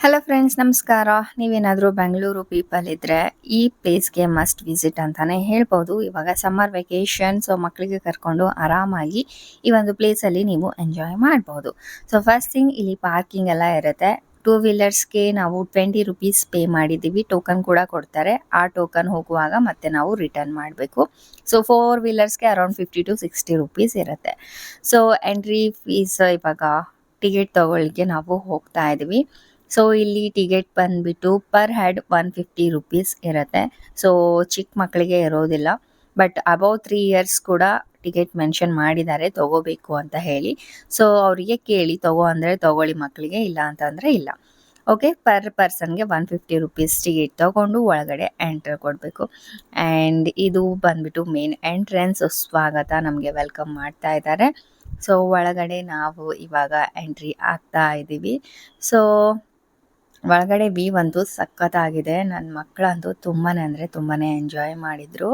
Hello friends, ನಮಸ್ಕಾರ. ನೀವೇನಾದರೂ Bengaluru people ಇದ್ದರೆ ಈ ಪ್ಲೇಸ್ಗೆ ಮಸ್ಟ್ ವಿಸಿಟ್ ಅಂತಾನೆ ಹೇಳ್ಬೋದು. ಇವಾಗ ಸಮ್ಮರ್ ವೆಕೇಶನ್, ಸೊ ಮಕ್ಕಳಿಗೆ ಕರ್ಕೊಂಡು ಆರಾಮಾಗಿ ಈ ಒಂದು ಪ್ಲೇಸಲ್ಲಿ ನೀವು ಎಂಜಾಯ್ ಮಾಡ್ಬೋದು. ಸೊ ಫಸ್ಟ್ ಥಿಂಗ್, ಇಲ್ಲಿ ಪಾರ್ಕಿಂಗ್ ಎಲ್ಲ ಇರುತ್ತೆ. 2 ವೀಲರ್ಸ್ಗೆ ನಾವು 20 ರುಪೀಸ್ ಪೇ ಮಾಡಿದ್ದೀವಿ. ಟೋಕನ್ ಕೂಡ ಕೊಡ್ತಾರೆ. ಆ ಟೋಕನ್ ಹೋಗುವಾಗ ಮತ್ತೆ ನಾವು ರಿಟರ್ನ್ ಮಾಡಬೇಕು. ಸೊ 4 ವೀಲರ್ಸ್ಗೆ ಅರೌಂಡ್ 50 to 60 ರುಪೀಸ್ ಇರುತ್ತೆ. ಸೊ ಎಂಟ್ರಿ ಫೀಸ್ ಇವಾಗ ಟಿಕೆಟ್ ತಗೊಳ್ಳಿಕ್ಕೆ ನಾವು ಹೋಗ್ತಾ ಇದ್ದೀವಿ. ಸೊ ಇಲ್ಲಿ ಟಿಕೆಟ್ ಬಂದ್ಬಿಟ್ಟು ಪರ್ ಹೆಡ್ 150 ರುಪೀಸ್ ಇರುತ್ತೆ. ಸೊ ಚಿಕ್ಕ ಮಕ್ಕಳಿಗೆ ಇರೋದಿಲ್ಲ, ಬಟ್ ಅಬೌವ್ 3 ಇಯರ್ಸ್ ಕೂಡ ಟಿಕೆಟ್ ಮೆನ್ಷನ್ ಮಾಡಿದ್ದಾರೆ ತಗೋಬೇಕು ಅಂತ ಹೇಳಿ. ಸೊ ಅವರಿಗೆ ಕೇಳಿ ತಗೋ ಅಂದರೆ ತಗೊಳ್ಳಿ ಮಕ್ಕಳಿಗೆ, ಇಲ್ಲ ಅಂತಂದರೆ ಇಲ್ಲ. ಓಕೆ, ಪರ್ ಪರ್ಸನ್ಗೆ 150 ರುಪೀಸ್ ಟಿಕೆಟ್ ತಗೊಂಡು ಒಳಗಡೆ ಎಂಟ್ರ್ ಕೊಡಬೇಕು. ಆ್ಯಂಡ್ ಇದು ಬಂದ್ಬಿಟ್ಟು ಮೇನ್ ಎಂಟ್ರೆನ್ಸ್. ಸ್ವಾಗತ, ನಮಗೆ ವೆಲ್ಕಮ್ ಮಾಡ್ತಾ ಇದ್ದಾರೆ. ಸೊ ಒಳಗಡೆ ನಾವು ಇವಾಗ ಎಂಟ್ರಿ ಆಗ್ತಾ ಇದ್ದೀವಿ. ಸೊ ಒಳಗಡೆ ವ್ಯೂ ಅಂತೂ ಸಖತ್ತಾಗಿದೆ. ನನ್ನ ಮಕ್ಕಳಂತೂ ತುಂಬಾ ಅಂದರೆ ತುಂಬಾ ಎಂಜಾಯ್ ಮಾಡಿದರು.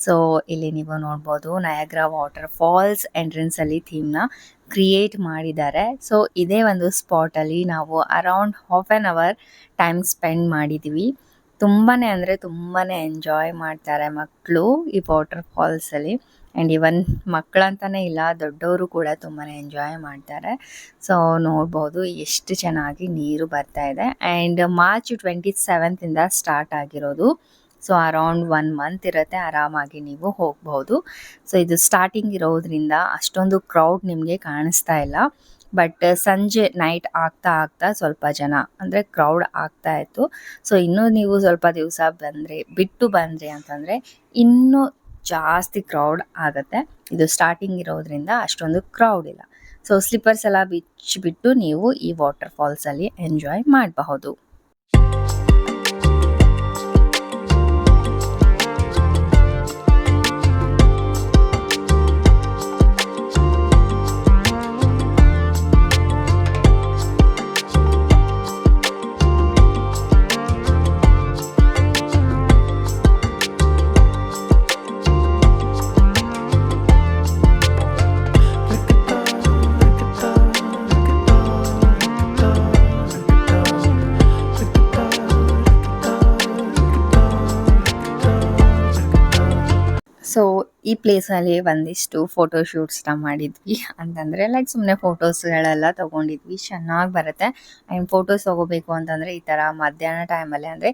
ಸೊ ಇಲ್ಲಿ ನೀವು ನೋಡ್ಬೋದು, ನಯಾಗ್ರಾ ವಾಟರ್ ಫಾಲ್ಸ್ ಎಂಟ್ರೆನ್ಸಲ್ಲಿ ಥೀಮ್ನ ಕ್ರಿಯೇಟ್ ಮಾಡಿದ್ದಾರೆ. ಸೊ ಇದೇ ಒಂದು ಸ್ಪಾಟಲ್ಲಿ ನಾವು around half an hour time spend ಮಾಡಿದ್ದೀವಿ. ತುಂಬಾ ಅಂದರೆ ತುಂಬಾ ಎಂಜಾಯ್ ಮಾಡ್ತಾರೆ ಮಕ್ಕಳು ಈ ವಾಟರ್ ಫಾಲ್ಸಲ್ಲಿ. ಆ್ಯಂಡ್ ಇವನ್ ಮಕ್ಕಳಂತಲೇ ಇಲ್ಲ, ದೊಡ್ಡವರು ಕೂಡ ತುಂಬಾ ಎಂಜಾಯ್ ಮಾಡ್ತಾರೆ. ಸೊ ನೋಡ್ಬೋದು ಎಷ್ಟು ಚೆನ್ನಾಗಿ ನೀರು ಬರ್ತಾ ಇದೆ. ಆ್ಯಂಡ್ ಮಾರ್ಚ್ 27 ಸ್ಟಾರ್ಟ್ ಆಗಿರೋದು. ಸೊ ಅರೌಂಡ್ 1 ಮಂತ್ ಇರುತ್ತೆ, ಆರಾಮಾಗಿ ನೀವು ಹೋಗ್ಬೋದು. ಸೊ ಇದು ಸ್ಟಾರ್ಟಿಂಗ್ ಇರೋದ್ರಿಂದ ಅಷ್ಟೊಂದು ಕ್ರೌಡ್ ನಿಮಗೆ ಕಾಣಿಸ್ತಾ ಇಲ್ಲ. ಬಟ್ ಸಂಜೆ ನೈಟ್ ಆಗ್ತಾ ಆಗ್ತಾ ಸ್ವಲ್ಪ ಜನ ಅಂದರೆ ಕ್ರೌಡ್ ಆಗ್ತಾ ಇತ್ತು. ಸೊ ಇನ್ನೂ ನೀವು ಸ್ವಲ್ಪ ದಿವಸ ಬಿಟ್ಟು ಬಂದ್ರಿ ಅಂತಂದರೆ ಇನ್ನೂ ಜಾಸ್ತಿ ಕ್ರೌಡ್ ಆಗುತ್ತೆ. ಇದು ಸ್ಟಾರ್ಟಿಂಗ್ ಇರೋದ್ರಿಂದ ಅಷ್ಟೊಂದು ಕ್ರೌಡ್ ಇಲ್ಲ. ಸೊ ಸ್ಲಿಪ್ಪರ್ಸ್ ಎಲ್ಲ ಬಿಚ್ಚಿಬಿಟ್ಟು ನೀವು ಈ ವಾಟರ್ ಫಾಲ್ಸಲ್ಲಿ ಎಂಜಾಯ್ ಮಾಡಬಹುದು. ಸೊ ಈ ಪ್ಲೇಸಲ್ಲಿ ಒಂದಿಷ್ಟು ಫೋಟೋಶೂಟ್ಸ್ನ ಮಾಡಿದ್ವಿ. ಅಂತಂದರೆ ಲೈಕ್ ಸುಮ್ಮನೆ ಫೋಟೋಸ್ಗಳೆಲ್ಲ ತೊಗೊಂಡಿದ್ವಿ, ಚೆನ್ನಾಗಿ ಬರುತ್ತೆ. ಆ್ಯಂಡ್ ಫೋಟೋಸ್ ತೊಗೋಬೇಕು ಅಂತಂದರೆ ಈ ಥರ ಮಧ್ಯಾಹ್ನ ಟೈಮಲ್ಲಿ, ಅಂದರೆ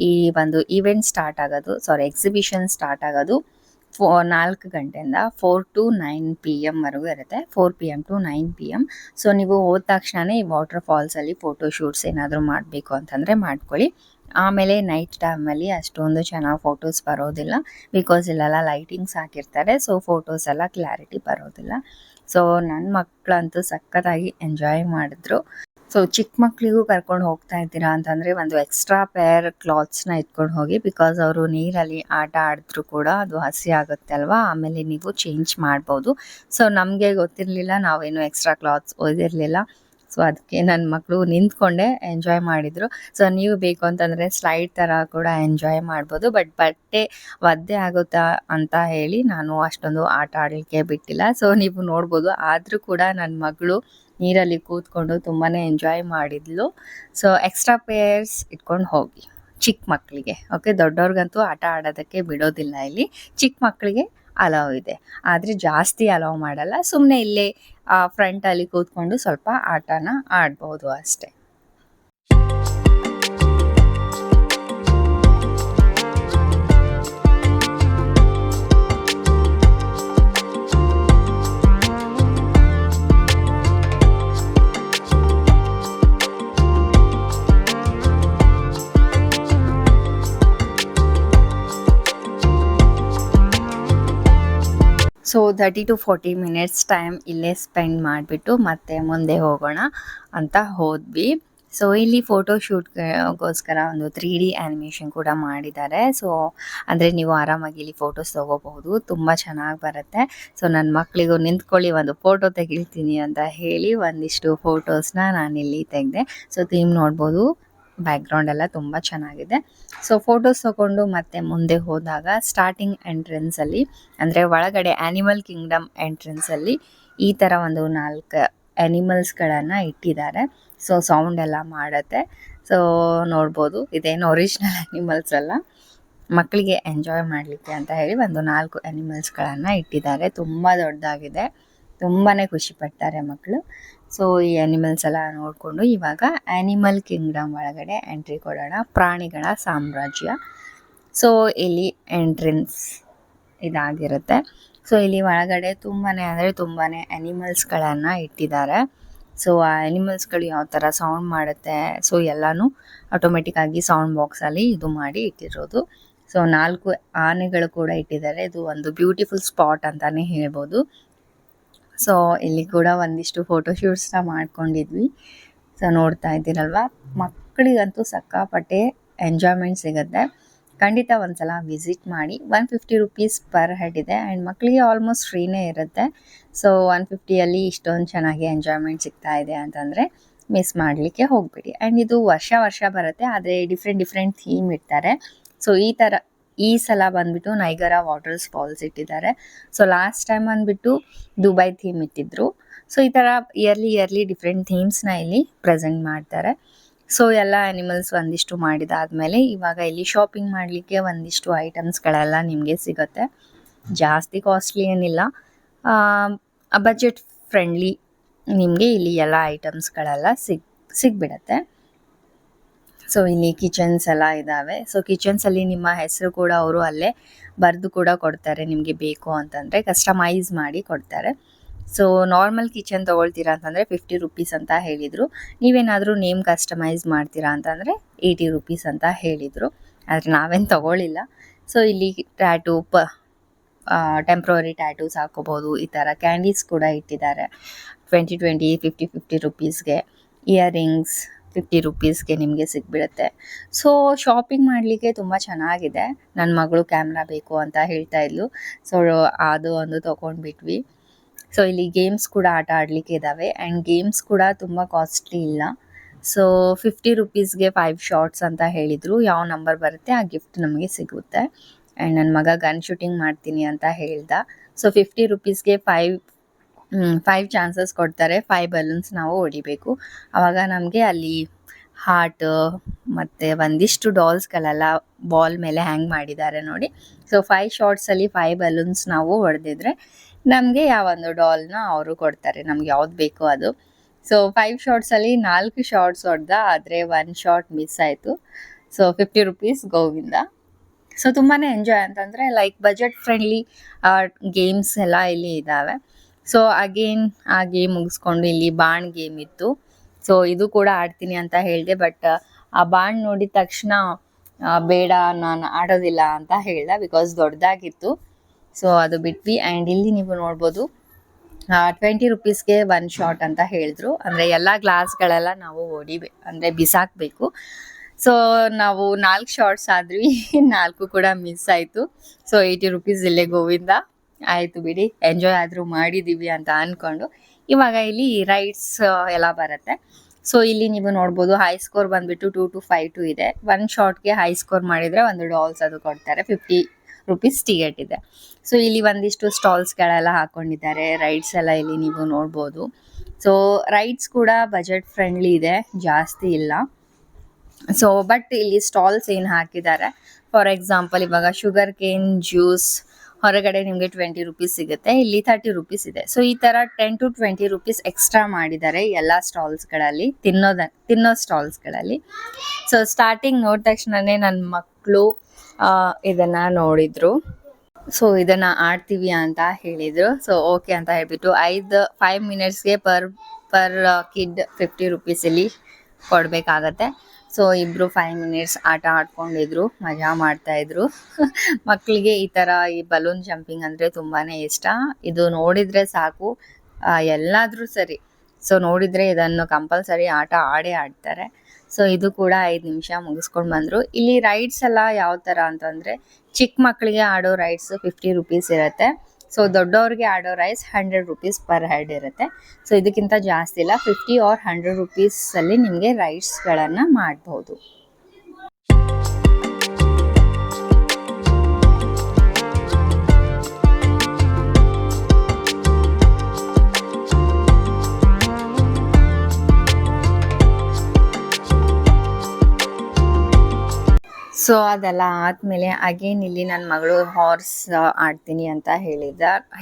ಈ ಒಂದು ಈವೆಂಟ್ ಸ್ಟಾರ್ಟ್ ಆಗೋದು, ಎಕ್ಸಿಬಿಷನ್ ಸ್ಟಾರ್ಟ್ ಆಗೋದು 4 ಗಂಟೆಯಿಂದ 4 to 9 PM ವರೆಗೂ ಇರುತ್ತೆ. 4 PM to 9 PM. ಸೊ ನೀವು ಹೋದ ತಕ್ಷಣವೇ ಈ ವಾಟರ್ ಫಾಲ್ಸಲ್ಲಿ ಫೋಟೋಶೂಟ್ಸ್ ಏನಾದರೂ ಮಾಡಬೇಕು ಅಂತಂದರೆ ಮಾಡ್ಕೊಳ್ಳಿ. ಆಮೇಲೆ ನೈಟ್ ಟೈಮಲ್ಲಿ ಅಷ್ಟೊಂದು ಚೆನ್ನಾಗಿ ಫೋಟೋಸ್ ಬರೋದಿಲ್ಲ, ಬಿಕಾಸ್ ಇಲ್ಲೆಲ್ಲ ಲೈಟಿಂಗ್ಸ್ ಹಾಕಿರ್ತಾರೆ. ಸೊ ಫೋಟೋಸ್ ಎಲ್ಲ ಕ್ಲಾರಿಟಿ ಬರೋದಿಲ್ಲ. ಸೊ ನನ್ನ ಮಕ್ಕಳಂತೂ ಸಖತ್ತಾಗಿ ಎಂಜಾಯ್ ಮಾಡಿದ್ರು. ಸೊ ಚಿಕ್ಕ ಮಕ್ಕಳಿಗೂ ಕರ್ಕೊಂಡು ಹೋಗ್ತಾ ಇದ್ದೀರಾ ಅಂತಂದರೆ ಒಂದು ಎಕ್ಸ್ಟ್ರಾ ಪೇರ್ ಕ್ಲಾತ್ಸ್ನ ಇಟ್ಕೊಂಡು ಹೋಗಿ, ಬಿಕಾಸ್ ಅವರು ನೀರಲ್ಲಿ ಆಟ ಆಡಿದ್ರು ಕೂಡ ಅದು ಹಸಿ ಆಗುತ್ತೆ ಅಲ್ವಾ, ಆಮೇಲೆ ನೀವು ಚೇಂಜ್ ಮಾಡ್ಬೋದು. ಸೊ ನಮಗೆ ಗೊತ್ತಿರಲಿಲ್ಲ, ನಾವೇನು ಎಕ್ಸ್ಟ್ರಾ ಕ್ಲಾತ್ಸ್ ಒಯ್ದಿರಲಿಲ್ಲ. ಸೊ ಅದಕ್ಕೆ ನನ್ನ ಮಕ್ಕಳು ನಿಂತ್ಕೊಂಡೆ ಎಂಜಾಯ್ ಮಾಡಿದರು. ಸೊ ನೀವು ಬೇಕು ಅಂತಂದರೆ ಸ್ಲೈಡ್ ಥರ ಕೂಡ ಎಂಜಾಯ್ ಮಾಡ್ಬೋದು. ಬಟ್ ಬಟ್ಟೆ ಒದ್ದೆ ಆಗುತ್ತಾ ಅಂತ ಹೇಳಿ ನಾನು ಅಷ್ಟೊಂದು ಆಟ ಆಡಲಿಕ್ಕೆ ಬಿಟ್ಟಿಲ್ಲ. ಸೊ ನೀವು ನೋಡ್ಬೋದು, ಆದರೂ ಕೂಡ ನನ್ನ ಮಗಳು ನೀರಲ್ಲಿ ಕೂತ್ಕೊಂಡು ತುಂಬಾ ಎಂಜಾಯ್ ಮಾಡಿದ್ಲು. ಸೊ ಎಕ್ಸ್ಟ್ರಾ ಪೇರ್ಸ್ ಇಟ್ಕೊಂಡು ಹೋಗಿ ಚಿಕ್ಕ ಮಕ್ಕಳಿಗೆ. ಓಕೆ, ದೊಡ್ಡವ್ರಿಗಂತೂ ಆಟ ಆಡೋದಕ್ಕೆ ಬಿಡೋದಿಲ್ಲ ಇಲ್ಲಿ, ಚಿಕ್ಕ ಮಕ್ಕಳಿಗೆ ಅಲೌ ಇದೆ, ಆದರೆ ಜಾಸ್ತಿ ಅಲೌ ಮಾಡಲ್ಲ. ಸುಮ್ಮನೆ ಇಲ್ಲೇ ಫ್ರಂಟಲ್ಲಿ ಕೂತ್ಕೊಂಡು ಸ್ವಲ್ಪ ಆಟನ ಆಡ್ಬೋದು ಅಷ್ಟೇ. ಸೊ 30 to 40 ಮಿನಿಟ್ಸ್ ಟೈಮ್ ಇಲ್ಲೇ ಸ್ಪೆಂಡ್ ಮಾಡಿಬಿಟ್ಟು ಮತ್ತೆ ಮುಂದೆ ಹೋಗೋಣ ಅಂತ ಹೋದ್ವಿ. ಸೊ ಇಲ್ಲಿ ಫೋಟೋಶೂಟ್ಗೋಸ್ಕರ ಒಂದು 3D ಆ್ಯನಿಮೇಷನ್ ಕೂಡ ಮಾಡಿದ್ದಾರೆ. ಸೊ ಅಂದರೆ ನೀವು ಆರಾಮಾಗಿ ಇಲ್ಲಿ ಫೋಟೋಸ್ ತೊಗೋಬಹುದು, ತುಂಬ ಚೆನ್ನಾಗಿ ಬರುತ್ತೆ. ಸೊ ನನ್ನ ಮಕ್ಕಳಿಗೂ ನಿಂತ್ಕೊಳ್ಳಿ ಒಂದು ಫೋಟೋ ತೆಗಿಳ್ತೀನಿ ಅಂತ ಹೇಳಿ ಒಂದಿಷ್ಟು ಫೋಟೋಸ್ನ ನಾನಿಲ್ಲಿ ತೆಗೆದೆ. ಸೊ ಥೀಮ್ ನೋಡ್ಬೋದು, ಬ್ಯಾಕ್ಗ್ರೌಂಡ್ ಎಲ್ಲ ತುಂಬ ಚೆನ್ನಾಗಿದೆ. ಸೊ ಫೋಟೋಸ್ ತೊಗೊಂಡು ಮತ್ತೆ ಮುಂದೆ ಹೋದಾಗ ಸ್ಟಾರ್ಟಿಂಗ್ ಎಂಟ್ರೆನ್ಸಲ್ಲಿ, ಅಂದರೆ ಒಳಗಡೆ ಆ್ಯನಿಮಲ್ ಕಿಂಗ್ಡಮ್ ಎಂಟ್ರೆನ್ಸಲ್ಲಿ ಈ ಥರ ಒಂದು 4 ಆ್ಯನಿಮಲ್ಸ್ಗಳನ್ನು ಇಟ್ಟಿದ್ದಾರೆ. ಸೊ ಸೌಂಡ್ ಎಲ್ಲ ಮಾಡುತ್ತೆ. ಸೊ ನೋಡ್ಬೋದು, ಇದೇನು ಒರಿಜಿನಲ್ ಅನಿಮಲ್ಸ್ ಅಲ್ಲ, ಮಕ್ಕಳಿಗೆ ಎಂಜಾಯ್ ಮಾಡಲಿಕ್ಕೆ ಅಂತ ಹೇಳಿ ಒಂದು 4 ಅನಿಮಲ್ಸ್ಗಳನ್ನು ಇಟ್ಟಿದ್ದಾರೆ. ತುಂಬ ದೊಡ್ಡದಾಗಿದೆ, ತುಂಬಾ ಖುಷಿ ಪಡ್ತಾರೆ ಮಕ್ಕಳು. ಸೊ ಈ ಅನಿಮಲ್ಸ್ ಎಲ್ಲ ನೋಡಿಕೊಂಡು ಇವಾಗ ಆ್ಯನಿಮಲ್ ಕಿಂಗ್ಡಮ್ ಒಳಗಡೆ ಎಂಟ್ರಿ ಕೊಡೋಣ, ಪ್ರಾಣಿಗಳ ಸಾಮ್ರಾಜ್ಯ. ಸೊ ಇಲ್ಲಿ ಎಂಟ್ರೆನ್ಸ್ ಇದಾಗಿರುತ್ತೆ. ಸೊ ಇಲ್ಲಿ ಒಳಗಡೆ ತುಂಬಾ ಅಂದರೆ ತುಂಬಾ ಅನಿಮಲ್ಸ್ಗಳನ್ನು ಇಟ್ಟಿದ್ದಾರೆ. ಸೊ ಆ ಅನಿಮಲ್ಸ್ಗಳು ಯಾವ ಥರ ಸೌಂಡ್ ಮಾಡುತ್ತೆ, ಸೊ ಎಲ್ಲನೂ ಆಟೋಮೆಟಿಕ್ಕಾಗಿ ಸೌಂಡ್ ಬಾಕ್ಸಲ್ಲಿ ಇದು ಮಾಡಿ ಇಟ್ಟಿರೋದು. ಸೊ 4 ಆನೆಗಳು ಕೂಡ ಇಟ್ಟಿದ್ದಾರೆ. ಇದು ಒಂದು ಬ್ಯೂಟಿಫುಲ್ ಸ್ಪಾಟ್ ಅಂತಲೇ ಹೇಳ್ಬೋದು. ಸೊ ಇಲ್ಲಿ ಕೂಡ ಒಂದಿಷ್ಟು ಫೋಟೋಶೂಟ್ಸ್ನ ಮಾಡ್ಕೊಂಡಿದ್ವಿ. ಸೊ ನೋಡ್ತಾ ಇದ್ದೀರಲ್ವ, ಮಕ್ಕಳಿಗಂತೂ ಸಿಕ್ಕಾಪಟ್ಟೆ ಎಂಜಾಯ್ಮೆಂಟ್ ಸಿಗುತ್ತೆ. ಖಂಡಿತ ಒಂದ್ಸಲ ವಿಸಿಟ್ ಮಾಡಿ. 150 ರುಪೀಸ್ ಪರ್ ಹೆಡ್ ಇದೆ ಆ್ಯಂಡ್ ಮಕ್ಕಳಿಗೆ ಆಲ್ಮೋಸ್ಟ್ ಫ್ರೀನೇ ಇರುತ್ತೆ. ಸೊ 150ಯಲ್ಲಿ ಇಷ್ಟೊಂದು ಚೆನ್ನಾಗಿ ಎಂಜಾಯ್ಮೆಂಟ್ ಸಿಗ್ತಾ ಇದೆ ಅಂತಂದರೆ ಮಿಸ್ ಮಾಡಲಿಕ್ಕೆ ಹೋಗಬೇಡಿ. ಆ್ಯಂಡ್ ಇದು ವರ್ಷ ಬರುತ್ತೆ, ಆದರೆ ಡಿಫ್ರೆಂಟ್ ಥೀಮ್ ಇಡ್ತಾರೆ. ಸೊ ಈ ಸಲ ಬಂದ್ಬಿಟ್ಟು ನೈಗರಾ ವಾಟರ್ ಫಾಲ್ಸ್ ಇಟ್ಟಿದ್ದಾರೆ. ಸೊ ಲಾಸ್ಟ್ ಟೈಮ್ ಬಂದ್ಬಿಟ್ಟು ದುಬೈ ಥೀಮ್ ಇಟ್ಟಿದ್ರು. ಸೊ ಈ ಥರ ಇಯರ್ಲಿ ಡಿಫ್ರೆಂಟ್ ಥೀಮ್ಸ್ನ ಇಲ್ಲಿ ಪ್ರೆಸೆಂಟ್ ಮಾಡ್ತಾರೆ. ಸೊ ಎಲ್ಲ ಅನಿಮಲ್ಸ್ ಒಂದಿಷ್ಟು ಮಾಡಿದಾದ್ಮೇಲೆ ಇವಾಗ ಇಲ್ಲಿ ಶಾಪಿಂಗ್ ಮಾಡಲಿಕ್ಕೆ ಒಂದಿಷ್ಟು ಐಟಮ್ಸ್ಗಳೆಲ್ಲ ನಿಮಗೆ ಸಿಗುತ್ತೆ. ಜಾಸ್ತಿ ಕಾಸ್ಟ್ಲಿ ಏನಿಲ್ಲ, ಬಜೆಟ್ ಫ್ರೆಂಡ್ಲಿ ನಿಮಗೆ ಇಲ್ಲಿ ಎಲ್ಲ ಐಟಮ್ಸ್ಗಳೆಲ್ಲ ಸಿಗ್ಬಿಡತ್ತೆ. ಸೊ ಇಲ್ಲಿ ಕಿಚನ್ಸ್ ಎಲ್ಲ ಇದ್ದಾವೆ. ಸೊ ಕಿಚನ್ಸಲ್ಲಿ ನಿಮ್ಮ ಹೆಸರು ಕೂಡ ಅವರು ಅಲ್ಲೇ ಬರೆದು ಕೂಡ ಕೊಡ್ತಾರೆ. ನಿಮಗೆ ಬೇಕು ಅಂತಂದರೆ ಕಸ್ಟಮೈಸ್ ಮಾಡಿ ಕೊಡ್ತಾರೆ. ಸೊ ನಾರ್ಮಲ್ ಕಿಚನ್ ತೊಗೊಳ್ತೀರಾ ಅಂತಂದರೆ 50 ರುಪೀಸ್ ಅಂತ ಹೇಳಿದರು. ನೀವೇನಾದರೂ ನೇಮ್ ಕಸ್ಟಮೈಸ್ ಮಾಡ್ತೀರಾ ಅಂತಂದರೆ 80 ರುಪೀಸ್ ಅಂತ ಹೇಳಿದರು. ಆದರೆ ನಾವೇನು ತೊಗೊಳ್ಳಿಲ್ಲ. ಸೊ ಇಲ್ಲಿ ಟ್ಯಾಟೂ ಟೆಂಪ್ರವರಿ ಟ್ಯಾಟೂಸ್ ಹಾಕೋಬೋದು. ಈ ಥರ ಕ್ಯಾಂಡೀಸ್ ಕೂಡ ಇಟ್ಟಿದ್ದಾರೆ 20 50 ರುಪೀಸ್ಗೆ. ಇಯರಿಂಗ್ಸ್ 50 ರುಪೀಸ್ಗೆ ನಿಮಗೆ ಸಿಗ್ಬಿಡುತ್ತೆ. ಸೊ ಶಾಪಿಂಗ್ ಮಾಡಲಿಕ್ಕೆ ತುಂಬ ಚೆನ್ನಾಗಿದೆ. ನನ್ನ ಮಗಳು ಕ್ಯಾಮ್ರಾ ಬೇಕು ಅಂತ ಹೇಳ್ತಾ ಇದ್ಲು. ಸೊ ಅದು ಒಂದು ತೊಗೊಂಡ್ಬಿಟ್ವಿ. ಸೊ ಇಲ್ಲಿ ಗೇಮ್ಸ್ ಕೂಡ ಆಟ ಆಡಲಿಕ್ಕೆ ಇದ್ದಾವೆ ಆ್ಯಂಡ್ ಗೇಮ್ಸ್ ಕೂಡ ತುಂಬ ಕಾಸ್ಟ್ಲಿ ಇಲ್ಲ. ಸೊ 50 ರುಪೀಸ್ಗೆ 5 ಶಾರ್ಟ್ಸ್ ಅಂತ ಹೇಳಿದರು. ಯಾವ ನಂಬರ್ ಬರುತ್ತೆ ಆ ಗಿಫ್ಟ್ ನಮಗೆ ಸಿಗುತ್ತೆ. ಆ್ಯಂಡ್ ನನ್ನ ಮಗ ಗನ್ ಶೂಟಿಂಗ್ ಮಾಡ್ತೀನಿ ಅಂತ ಹೇಳ್ದ. ಸೊ 50 ರುಪೀಸ್ಗೆ 5 ಚಾನ್ಸಸ್ ಕೊಡ್ತಾರೆ. 5 ಬಲೂನ್ಸ್ ನಾವು ಹೊಡಿಬೇಕು. ಆವಾಗ ನಮಗೆ ಅಲ್ಲಿ ಹಾರ್ಟ್ ಮತ್ತು ಒಂದಿಷ್ಟು ಡಾಲ್ಸ್ಗಳೆಲ್ಲ ಬಾಲ್ ಮೇಲೆ ಹ್ಯಾಂಗ್ ಮಾಡಿದ್ದಾರೆ ನೋಡಿ. ಸೊ 5 ಶಾರ್ಟ್ಸಲ್ಲಿ 5 ಬಲೂನ್ಸ್ ನಾವು ಹೊಡೆದಿದ್ರೆ ನಮಗೆ ಯಾವೊಂದು ಡಾಲ್ನ ಅವರು ಕೊಡ್ತಾರೆ, ನಮ್ಗೆ ಯಾವ್ದು ಬೇಕೋ ಅದು. ಸೊ 5 ಶಾರ್ಟ್ಸಲ್ಲಿ 4 ಶಾರ್ಟ್ಸ್ ಹೊಡೆದ, ಆದರೆ 1 ಶಾರ್ಟ್ ಮಿಸ್ ಆಯಿತು. ಸೊ 50 ರುಪೀಸ್ ಗೋವಿಂದ. ಸೊ ತುಂಬಾ ಎಂಜಾಯ್ ಅಂತಂದರೆ ಲೈಕ್ ಬಜೆಟ್ ಫ್ರೆಂಡ್ಲಿ ಗೇಮ್ಸ್ ಎಲ್ಲ ಇಲ್ಲಿ ಇದ್ದಾವೆ. ಸೊ ಅಗೇನ್ ಆ ಗೇಮ್ ಮುಗಿಸ್ಕೊಂಡು ಇಲ್ಲಿ ಬಾಣ್ ಗೇಮ್ ಇತ್ತು. ಸೊ ಇದು ಕೂಡ ಆಡ್ತೀನಿ ಅಂತ ಹೇಳಿದೆ, ಬಟ್ ಆ ಬಾಣ್ ನೋಡಿದ ತಕ್ಷಣ ಬೇಡ ನಾನು ಆಡೋದಿಲ್ಲ ಅಂತ ಹೇಳ್ದೆ, ಬಿಕಾಸ್ ದೊಡ್ಡದಾಗಿತ್ತು. ಸೊ ಅದು ಬಿಟ್ವಿ. ಆ್ಯಂಡ್ ಇಲ್ಲಿ ನೀವು ನೋಡ್ಬೋದು 20 ರುಪೀಸ್ಗೆ 1 ಶಾಟ್ ಅಂತ ಹೇಳಿದ್ರು. ಅಂದರೆ ಎಲ್ಲ ಗ್ಲಾಸ್ಗಳೆಲ್ಲ ನಾವು ಅಂದರೆ ಬಿಸಾಕಬೇಕು. ಸೊ ನಾವು 4 ಶಾರ್ಟ್ಸ್ ಆದ್ವಿ, 4 ಕೂಡ ಮಿಸ್ ಆಯಿತು. ಸೊ 80 ರುಪೀಸ್ ಇಲ್ಲೇ ಗೋವಿಂದ. ಆಯಿತು ಬಿಡಿ, ಎಂಜಾಯ್ ಆದರೂ ಮಾಡಿದ್ದೀವಿ ಅಂತ ಅಂದ್ಕೊಂಡು ಇವಾಗ ಇಲ್ಲಿ ರೈಡ್ಸ್ ಎಲ್ಲ ಬರುತ್ತೆ. ಸೊ ಇಲ್ಲಿ ನೀವು ನೋಡ್ಬೋದು ಹೈ ಸ್ಕೋರ್ ಬಂದುಬಿಟ್ಟು 2 to 5 ಇದೆ. 1 ಶಾರ್ಟ್ಗೆ ಹೈ ಸ್ಕೋರ್ ಮಾಡಿದರೆ ಒಂದು ಡಾಲ್ಸ್ ಅದು ಕೊಡ್ತಾರೆ. 50 ರುಪೀಸ್ ಟಿಕೆಟ್ ಇದೆ. ಸೊ ಇಲ್ಲಿ ಒಂದಿಷ್ಟು ಸ್ಟಾಲ್ಸ್ಗಳೆಲ್ಲ ಹಾಕ್ಕೊಂಡಿದ್ದಾರೆ. ರೈಡ್ಸ್ ಎಲ್ಲ ಇಲ್ಲಿ ನೀವು ನೋಡ್ಬೋದು. ಸೊ ರೈಡ್ಸ್ ಕೂಡ ಬಜೆಟ್ ಫ್ರೆಂಡ್ಲಿ ಇದೆ, ಜಾಸ್ತಿ ಇಲ್ಲ. ಸೊ ಬಟ್ ಇಲ್ಲಿ ಸ್ಟಾಲ್ಸ್ ಏನು ಹಾಕಿದ್ದಾರೆ, ಫಾರ್ ಎಕ್ಸಾಂಪಲ್ ಇವಾಗ ಶುಗರ್ ಕೇನ್ ಜ್ಯೂಸ್ ಹೊರಗಡೆ ನಿಮಗೆ 20 ರುಪೀಸ್ ಸಿಗುತ್ತೆ, ಇಲ್ಲಿ 30 ರುಪೀಸ್ ಇದೆ. ಸೊ ಈ ಥರ 10 to 20 ರುಪೀಸ್ ಎಕ್ಸ್ಟ್ರಾ ಮಾಡಿದ್ದಾರೆ ಎಲ್ಲ ಸ್ಟಾಲ್ಸ್ಗಳಲ್ಲಿ, ತಿನ್ನೋ ಸ್ಟಾಲ್ಸ್ಗಳಲ್ಲಿ. ಸೊ ಸ್ಟಾರ್ಟಿಂಗ್ ನೋಡಿದ ತಕ್ಷಣನೇ ನನ್ನ ಮಕ್ಕಳು ಇದನ್ನು ನೋಡಿದರು. ಸೊ ಇದನ್ನು ಆಡ್ತೀವಿ ಅಂತ ಹೇಳಿದರು. ಸೊ ಓಕೆ ಅಂತ ಹೇಳಿಬಿಟ್ಟು 5 ಮಿನಿಟ್ಸ್ಗೆ ಪರ್ ಕಿಡ್ 50 ರುಪೀಸ್ ಇಲ್ಲಿ ಕೊಡಬೇಕಾಗತ್ತೆ. ಸೊ ಇಬ್ಬರು 5 ಮಿನಿಟ್ಸ್ ಆಟ ಆಡ್ಕೊಂಡಿದ್ರು, ಮಜಾ ಮಾಡ್ತಾಯಿದ್ರು. ಮಕ್ಕಳಿಗೆ ಈ ಥರ ಈ ಬಲೂನ್ ಜಂಪಿಂಗ್ ಅಂದರೆ ತುಂಬಾ ಇಷ್ಟ. ಇದು ನೋಡಿದರೆ ಸಾಕು, ಎಲ್ಲಾದರೂ ಸರಿ ಸೊ ನೋಡಿದರೆ ಇದನ್ನು ಕಂಪಲ್ಸರಿ ಆಟ ಆಡ್ತಾರೆ. ಸೊ ಇದು ಕೂಡ 5 ನಿಮಿಷ ಮುಗಿಸ್ಕೊಂಡು ಬಂದರು. ಇಲ್ಲಿ ರೈಡ್ಸ್ ಎಲ್ಲ ಯಾವ ಥರ ಅಂತಂದರೆ ಚಿಕ್ಕ ಮಕ್ಕಳಿಗೆ ಆಡೋ ರೈಡ್ಸ್ 50 ರುಪೀಸ್ ಇರುತ್ತೆ. ಸೊ ದೊಡ್ಡವ್ರಿಗೆ ಆಡೋ ರೈಡ್ಸ್ 100 ರುಪೀಸ್ ಪರ್ ಹೆಡ್ ಇರುತ್ತೆ. ಸೊ ಇದಕ್ಕಿಂತ ಜಾಸ್ತಿ ಇಲ್ಲ, 50 or 100 ರುಪೀಸಲ್ಲಿ ನಿಮಗೆ ರೈಡ್ಸ್ಗಳನ್ನು ಮಾಡ್ಬೋದು. ಸೊ ಅದೆಲ್ಲ ಆದಮೇಲೆ ಅಗೇನ್ ಇಲ್ಲಿ ನನ್ನ ಮಗಳು ಹಾರ್ಸ್ ಆಡ್ತೀನಿ ಅಂತ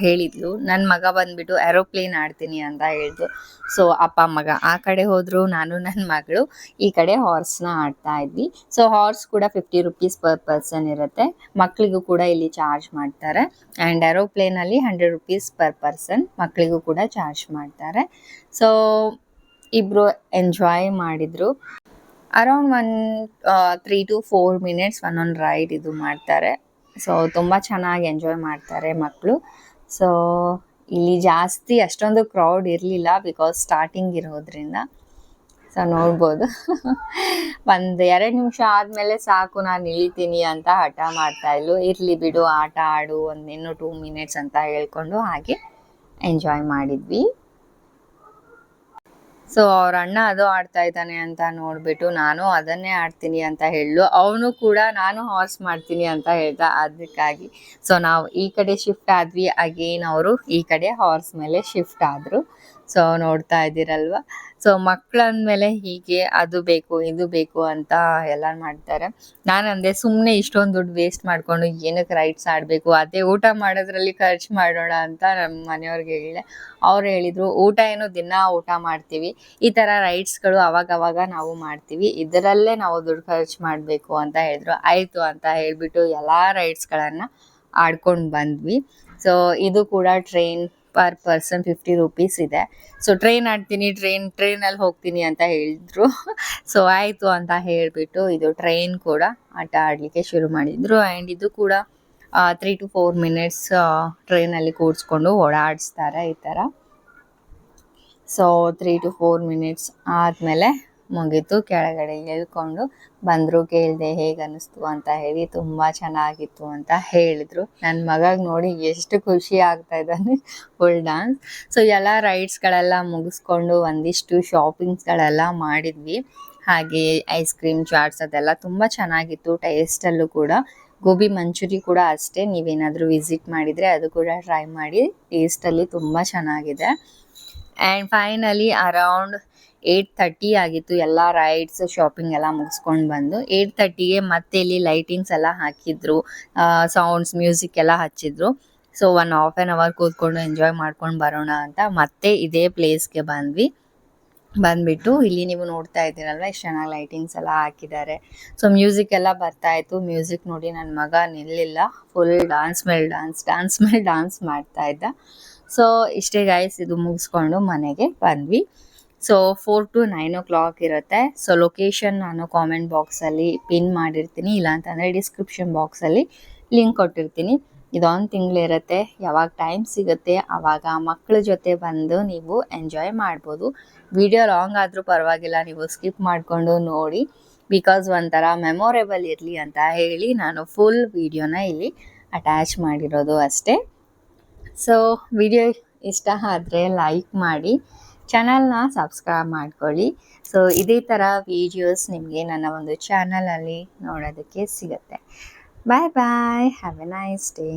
ಹೇಳಿದ್ಲು. ನನ್ನ ಮಗ ಬಂದ್ಬಿಟ್ಟು ಏರೋಪ್ಲೇನ್ ಆಡ್ತೀನಿ ಅಂತ ಹೇಳಿದ್ಲು. ಸೊ ಅಪ್ಪ ಮಗ ಆ ಕಡೆ ಹೋದ್ರು, ನಾನು ನನ್ನ ಮಗಳು ಈ ಕಡೆ ಹಾರ್ಸ್ನ ಆಡ್ತಾ ಇದ್ವಿ. ಸೊ ಹಾರ್ಸ್ ಕೂಡ 50 ರುಪೀಸ್ ಪರ್ ಪರ್ಸನ್ ಇರುತ್ತೆ. ಮಕ್ಕಳಿಗೂ ಕೂಡ ಇಲ್ಲಿ ಚಾರ್ಜ್ ಮಾಡ್ತಾರೆ. ಆ್ಯಂಡ್ ಏರೋಪ್ಲೇನಲ್ಲಿ 100 ರುಪೀಸ್ ಪರ್ ಪರ್ಸನ್, ಮಕ್ಕಳಿಗೂ ಕೂಡ ಚಾರ್ಜ್ ಮಾಡ್ತಾರೆ. ಸೊ ಇಬ್ಬರು ಎಂಜಾಯ್ ಮಾಡಿದರು. ಅರೌಂಡ್ 3 to 4 ಮಿನಿಟ್ಸ್ ಒಂದೊಂದು ರೈಡ್ ಇದು ಮಾಡ್ತಾರೆ. ಸೊ ತುಂಬ ಚೆನ್ನಾಗಿ ಎಂಜಾಯ್ ಮಾಡ್ತಾರೆ ಮಕ್ಕಳು. ಸೊ ಇಲ್ಲಿ ಜಾಸ್ತಿ ಅಷ್ಟೊಂದು ಕ್ರೌಡ್ ಇರಲಿಲ್ಲ, ಬಿಕಾಸ್ ಸ್ಟಾರ್ಟಿಂಗ್ ಇರೋದ್ರಿಂದ. ಸೊ ನೋಡ್ಬೋದು. 1-2 ನಿಮಿಷ ಆದಮೇಲೆ ಸಾಕು ನಾನು ಇಳಿತೀನಿ ಅಂತ ಹಠ ಮಾಡ್ತಾಯಿದ್ಲು. ಇರಲಿ ಬಿಡು, ಆಟ ಆಡು, ಇನ್ನೂ 2 ಮಿನಿಟ್ಸ್ ಅಂತ ಹೇಳ್ಕೊಂಡು ಹಾಗೆ ಎಂಜಾಯ್ ಮಾಡಿದ್ವಿ. ಸೊ ಅವ್ರ ಅಣ್ಣ ಅದು ಆಡ್ತಾ ಇದ್ದಾನೆ ಅಂತ ನೋಡ್ಬಿಟ್ಟು ನಾನು ಅದನ್ನೇ ಆಡ್ತೀನಿ ಅಂತ ಹೇಳಲು, ಅವನು ಕೂಡ ನಾನು ಹಾರ್ಸ್ ಮಾಡ್ತೀನಿ ಅಂತ ಹೇಳ್ದ. ಅದಕ್ಕಾಗಿ ಸೊ ನಾವು ಈ ಕಡೆ ಶಿಫ್ಟ್ ಆದ್ವಿ. ಅಗೇನ್ ಅವರು ಈ ಕಡೆ ಹಾರ್ಸ್ ಮೇಲೆ ಶಿಫ್ಟ್ ಆದರು. ಸೊ ನೋಡ್ತಾ ಇದ್ದೀರಲ್ವ. ಸೊ ಮಕ್ಕಳಂದ್ಮೇಲೆ ಹೀಗೆ ಅದು ಬೇಕು ಇದು ಬೇಕು ಅಂತ ಎಲ್ಲ ಮಾಡ್ತಾರೆ. ನಾನಂದೆ ಸುಮ್ಮನೆ ಇಷ್ಟೊಂದು ದುಡ್ಡು ವೇಸ್ಟ್ ಮಾಡಿಕೊಂಡು ಏನಕ್ಕೆ ರೈಡ್ಸ್ ಆಡಬೇಕು, ಅದೇ ಊಟ ಮಾಡೋದ್ರಲ್ಲಿ ಖರ್ಚು ಮಾಡೋಣ ಅಂತ ನಮ್ಮ ಮನೆಯವ್ರಿಗೆ ಹೇಳಿದೆ. ಅವ್ರು ಹೇಳಿದರು, ಊಟ ಏನು ದಿನ ಊಟ ಮಾಡ್ತೀವಿ, ಈ ಥರ ರೈಡ್ಸ್ಗಳು ಅವಾಗವಾಗ ನಾವು ಮಾಡ್ತೀವಿ, ಇದರಲ್ಲೇ ನಾವು ದುಡ್ಡು ಖರ್ಚು ಮಾಡಬೇಕು ಅಂತ ಹೇಳಿದ್ರು. ಆಯಿತು ಅಂತ ಹೇಳಿಬಿಟ್ಟು ಎಲ್ಲ ರೈಡ್ಸ್ಗಳನ್ನು ಆಡ್ಕೊಂಡು ಬಂದ್ವಿ. ಸೊ ಇದು ಕೂಡ ಟ್ರೈನ್ ಪರ್ ಪರ್ಸನ್ 50 ರುಪೀಸ್ ಇದೆ. ಸೊ ಟ್ರೈನ್ ಆಡ್ತೀನಿ, ಟ್ರೈನಲ್ಲಿ ಹೋಗ್ತೀನಿ ಅಂತ ಹೇಳಿದ್ರು. ಸೊ ಆಯಿತು ಅಂತ ಹೇಳಿಬಿಟ್ಟು ಇದು ಟ್ರೈನ್ ಕೂಡ ಆಟ ಆಡಲಿಕ್ಕೆ ಶುರು ಮಾಡಿದರು. ಆ್ಯಂಡ್ ಇದು ಕೂಡ 3 to 4 ಮಿನಿಟ್ಸ್ ಟ್ರೈನಲ್ಲಿ ಕೂಡಿಸ್ಕೊಂಡು ಓಡಾಡಿಸ್ತಾರೆ ಈ ಥರ. ಸೊ 3 to 4 ಮಿನಿಟ್ಸ್ ಆದಮೇಲೆ ಮುಗೀತು. ಕೆಳಗಡೆ ಇಳ್ಕೊಂಡು ಬಂದರು. ಕೇಳಿದೆ ಹೇಗೆ ಅನ್ನಿಸ್ತು ಅಂತ ಹೇಳಿ. ತುಂಬ ಚೆನ್ನಾಗಿತ್ತು ಅಂತ ಹೇಳಿದರು. ನನ್ನ ಮಗಾಗಿ ನೋಡಿ ಎಷ್ಟು ಖುಷಿ ಆಗ್ತಾ ಇದ್ದಾನೆ, ಫುಲ್ ಡಾನ್ಸ್. ಸೊ ಎಲ್ಲ ರೈಡ್ಸ್ಗಳೆಲ್ಲ ಮುಗಿಸ್ಕೊಂಡು ಒಂದಿಷ್ಟು ಶಾಪಿಂಗ್ಸ್ಗಳೆಲ್ಲ ಮಾಡಿದ್ವಿ. ಹಾಗೆ ಐಸ್ ಕ್ರೀಮ್, ಚಾಟ್ಸ್ ಅದೆಲ್ಲ ತುಂಬ ಚೆನ್ನಾಗಿತ್ತು ಟೇಸ್ಟಲ್ಲೂ ಕೂಡ. ಗೋಬಿ ಮಂಚೂರಿ ಕೂಡ ಅಷ್ಟೇ, ನೀವೇನಾದರೂ ವಿಸಿಟ್ ಮಾಡಿದರೆ ಅದು ಕೂಡ ಟ್ರೈ ಮಾಡಿ, ಟೇಸ್ಟಲ್ಲಿ ತುಂಬ ಚೆನ್ನಾಗಿದೆ. ಆ್ಯಂಡ್ ಫೈನಲಿ ಅರೌಂಡ್ 8:30 ಆಗಿತ್ತು. ಎಲ್ಲ ರೈಡ್ಸ್ ಶಾಪಿಂಗ್ ಎಲ್ಲ ಮುಗಿಸ್ಕೊಂಡು ಬಂದು 8:30ಗೆ ಮತ್ತೆ ಇಲ್ಲಿ ಲೈಟಿಂಗ್ಸ್ ಎಲ್ಲ ಹಾಕಿದ್ರು, ಸೌಂಡ್ಸ್ ಮ್ಯೂಸಿಕ್ ಎಲ್ಲ ಹಚ್ಚಿದ್ರು. ಸೊ 1.5 hour ಕೂತ್ಕೊಂಡು ಎಂಜಾಯ್ ಮಾಡ್ಕೊಂಡು ಬರೋಣ ಅಂತ ಮತ್ತೆ ಇದೇ ಪ್ಲೇಸ್ಗೆ ಬಂದ್ಬಿಟ್ಟು ಇಲ್ಲಿ ನೀವು ನೋಡ್ತಾ ಇದ್ದೀರಲ್ವ ಎಷ್ಟು ಚೆನ್ನಾಗಿ ಲೈಟಿಂಗ್ಸ್ ಎಲ್ಲ ಹಾಕಿದ್ದಾರೆ. ಸೊ ಮ್ಯೂಸಿಕ್ ಎಲ್ಲ ಬರ್ತಾಯಿತ್ತು. ಮ್ಯೂಸಿಕ್ ನೋಡಿ ನನ್ನ ಮಗ ನಿಲ್ಲಿಲ್ಲ, ಫುಲ್ ಡಾನ್ಸ್ ಮೇಲೆ ಡಾನ್ಸ್ ಮಾಡ್ತಾ ಇದ್ದ. ಸೊ ಇಷ್ಟೇ ಗೈಸ್, ಇದು ಮುಗಿಸ್ಕೊಂಡು ಮನೆಗೆ ಬಂದ್ವಿ. ಸೊ 4 to 9 o'clock ಇರುತ್ತೆ. ಸೊ ಲೊಕೇಶನ್ ನಾನು ಕಾಮೆಂಟ್ ಬಾಕ್ಸಲ್ಲಿ ಪಿನ್ ಮಾಡಿರ್ತೀನಿ, ಇಲ್ಲಾಂತಂದರೆ ಡಿಸ್ಕ್ರಿಪ್ಷನ್ ಬಾಕ್ಸಲ್ಲಿ ಲಿಂಕ್ ಕೊಟ್ಟಿರ್ತೀನಿ. ಇದೊಂದು ತಿಂಗಳಿರುತ್ತೆ. ಯಾವಾಗ ಟೈಮ್ ಸಿಗುತ್ತೆ ಆವಾಗ ಮಕ್ಕಳ ಜೊತೆ ಬಂದು ನೀವು ಎಂಜಾಯ್ ಮಾಡ್ಬೋದು. ವಿಡಿಯೋ ಲಾಂಗ್ ಆದರೂ ಪರವಾಗಿಲ್ಲ, ನೀವು ಸ್ಕಿಪ್ ಮಾಡಿಕೊಂಡು ನೋಡಿ, ಬಿಕಾಸ್ ಒಂಥರ ಮೆಮೊರೇಬಲ್ ಇರಲಿ ಅಂತ ಹೇಳಿ ನಾನು ಫುಲ್ ವಿಡಿಯೋನ ಇಲ್ಲಿ ಅಟ್ಯಾಚ್ ಮಾಡಿರೋದು ಅಷ್ಟೇ. ಸೊ ವಿಡಿಯೋ ಇಷ್ಟ ಆದರೆ ಲೈಕ್ ಮಾಡಿ, ಚಾನಲ್ನ ಸಬ್ಸ್ಕ್ರೈಬ್ ಮಾಡ್ಕೊಳ್ಳಿ. ಸೊ ಇದೇ ಥರ ವೀಡಿಯೋಸ್ ನಿಮಗೆ ನನ್ನ ಒಂದು ಚಾನಲಲ್ಲಿ ನೋಡೋದಕ್ಕೆ ಸಿಗುತ್ತೆ. ಬಾಯ್ ಬಾಯ್, ಹ್ಯಾವ್ ಎ ನೈಸ್ ಡೇ.